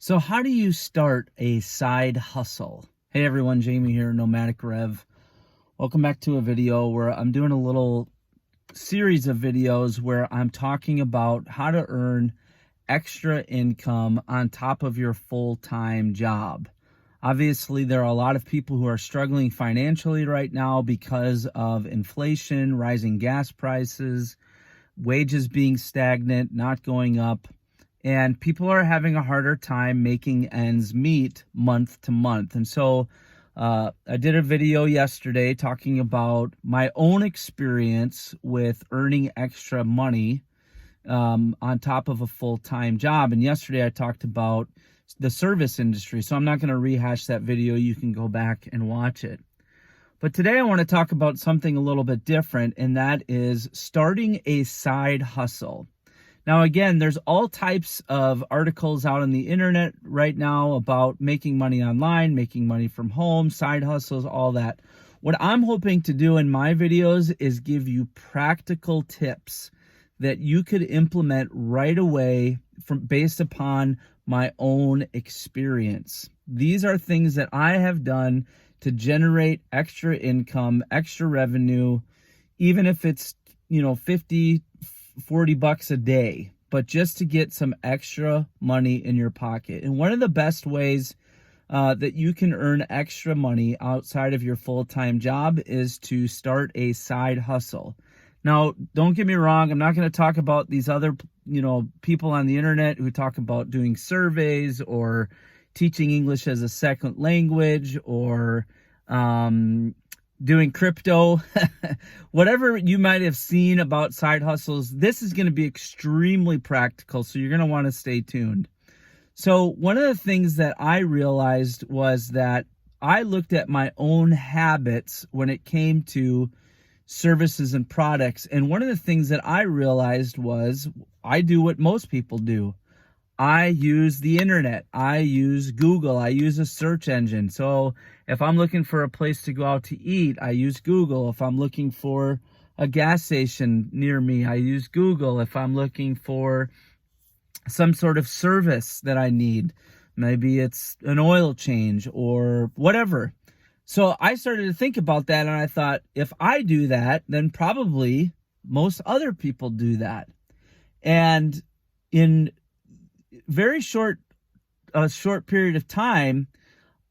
So how do you start a side hustle? Hey everyone, Jamie here, Nomadic Rev. Welcome back to a video where I'm doing a little series of videos where I'm talking about how to earn extra income on top of your full-time job. Obviously, there are a lot of people who are struggling financially right now because of inflation, rising gas prices, wages being stagnant, not going up. And people are having a harder time making ends meet month to month. And so I did a video yesterday talking about my own experience with earning extra money on top of a full-time job. And yesterday I talked about the service industry. So I'm not going to rehash that video. You can go back and watch it. But today I want to talk about something a little bit different, and that is starting a side hustle. Now, again, there's all types of articles out on the internet right now about making money online, making money from home, side hustles, all that. What I'm hoping to do in my videos is give you practical tips that you could implement right away based upon my own experience. These are things that I have done to generate extra income, extra revenue, even if it's, 50, 40 bucks a day, but just to get some extra money in your pocket. And one of the best ways that you can earn extra money outside of your full-time job is to start a side hustle. Now, don't get me wrong, I'm not going to talk about these other, people on the internet who talk about doing surveys or teaching English as a second language or doing crypto. Whatever you might have seen about side hustles, this is going to be extremely practical, so you're going to want to stay tuned. So one of the things that I realized was that I looked at my own habits when it came to services and products, and one of the things that I realized was I do what most people do. I use the internet. I use Google. I use a search engine. So if I'm looking for a place to go out to eat, I use Google. If I'm looking for a gas station near me, I use Google. If I'm looking for some sort of service that I need, maybe it's an oil change or whatever. So I started to think about that, and I thought, if I do that, then probably most other people do that. And in very short period of time,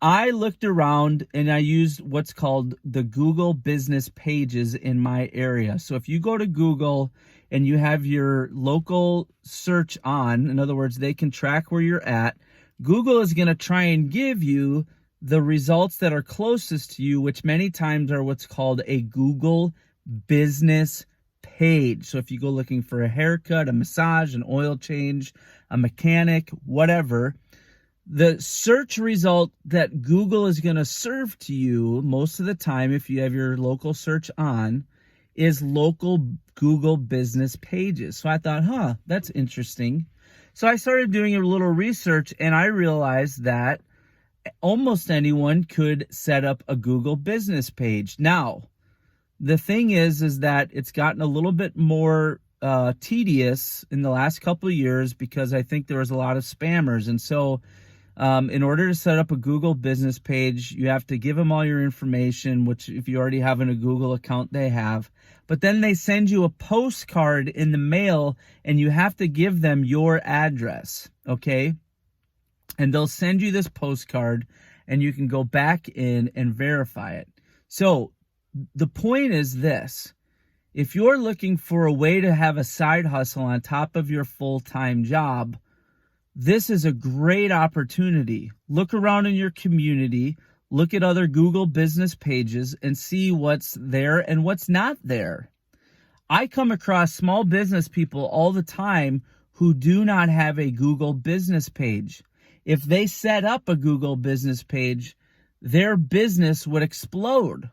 I looked around and I used what's called the Google business pages in my area. So if you go to Google and you have your local search on, in other words, they can track where you're at, Google is going to try and give you the results that are closest to you, which many times are what's called a Google business page. So if you go looking for a haircut, a massage, an oil change, a mechanic, whatever, the search result that Google is going to serve to you most of the time, if you have your local search on, is local Google business pages. So I thought, that's interesting. So I started doing a little research, and I realized that almost anyone could set up a Google business page. Now, the thing is that it's gotten a little bit more tedious in the last couple of years because I think there was a lot of spammers. And so in order to set up a Google business page, you have to give them all your information, which if you already have in a Google account, they have. But then they send you a postcard in the mail, and you have to give them your address, okay? And they'll send you this postcard, and you can go back in and verify it. So the point is this: if you're looking for a way to have a side hustle on top of your full-time job, this is a great opportunity. Look around in your community, look at other Google business pages, and see what's there and what's not there. I come across small business people all the time who do not have a Google business page. If they set up a Google business page, their business would explode.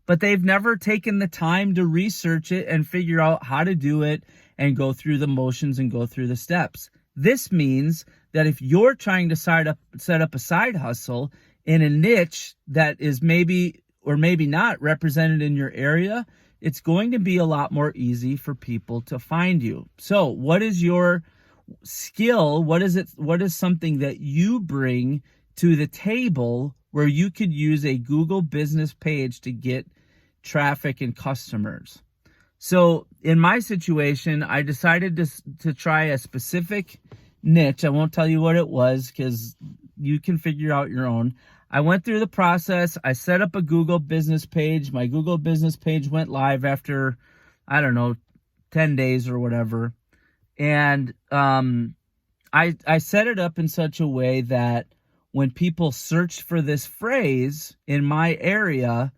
But they've never taken the time to research it and figure out how to do it and go through the motions and go through the steps. This means that if you're trying to set up a side hustle in a niche that is maybe or maybe not represented in your area, it's going to be a lot more easy for people to find you. So what is your skill, what is something that you bring to the table where you could use a Google business page to get traffic and customers? So in my situation, I decided to try a specific niche. I won't tell you what it was because you can figure out your own. I went through the process. I set up a Google business page. My Google business page went live after, I don't know, 10 days or whatever. And I set it up in such a way that when people searched for this phrase in my area,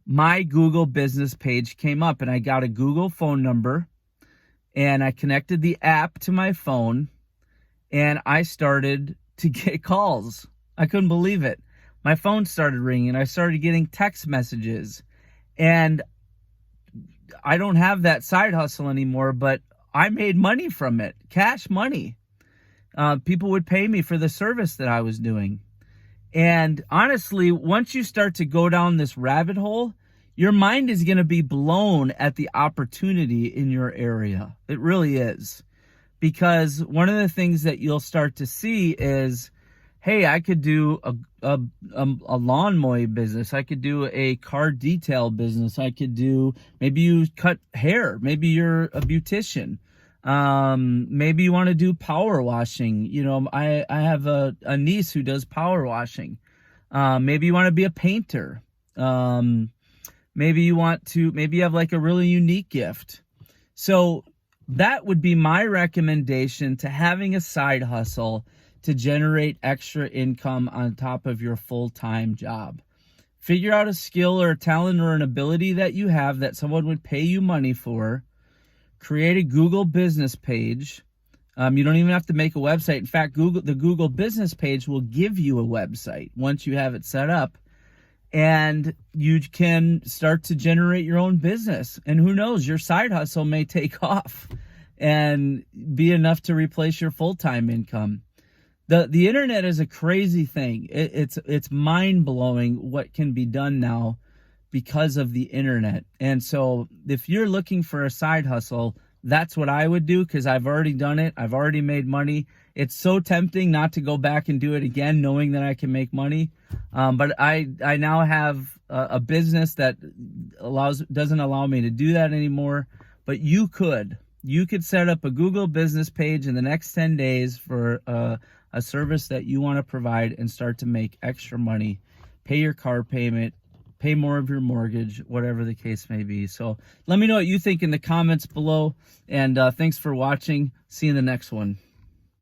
my Google business page came up, and I got a Google phone number, and I connected the app to my phone, and I started to get calls. I couldn't believe it. My phone started ringing. I started getting text messages, and I don't have that side hustle anymore, but I made money from it, cash money. People would pay me for the service that I was doing. And honestly, once you start to go down this rabbit hole, your mind is going to be blown at the opportunity in your area. It really is. Because one of the things that you'll start to see is, hey, I could do a lawn mowing business. I could do a car detail business. I could do, maybe you cut hair. Maybe you're a beautician. Maybe you want to do power washing. You know, I have a niece who does power washing. Maybe you want to be a painter. Maybe you have like a really unique gift. So that would be my recommendation to having a side hustle to generate extra income on top of your full-time job. Figure out a skill or a talent or an ability that you have that someone would pay you money for. Create a Google business page. You don't even have to make a website. In fact, the Google business page will give you a website once you have it set up. And you can start to generate your own business. And who knows, your side hustle may take off and be enough to replace your full-time income. The internet is a crazy thing. It's mind-blowing what can be done now because of the internet. And so if you're looking for a side hustle, that's what I would do, because I've already done it. I've already made money. It's so tempting not to go back and do it again, knowing that I can make money. But I now have a business that doesn't allow me to do that anymore. But you could set up a Google business page in the next 10 days for a service that you want to provide and start to make extra money, pay your car payment, pay more of your mortgage, whatever the case may be. So let me know what you think in the comments below. And thanks for watching. See you in the next one.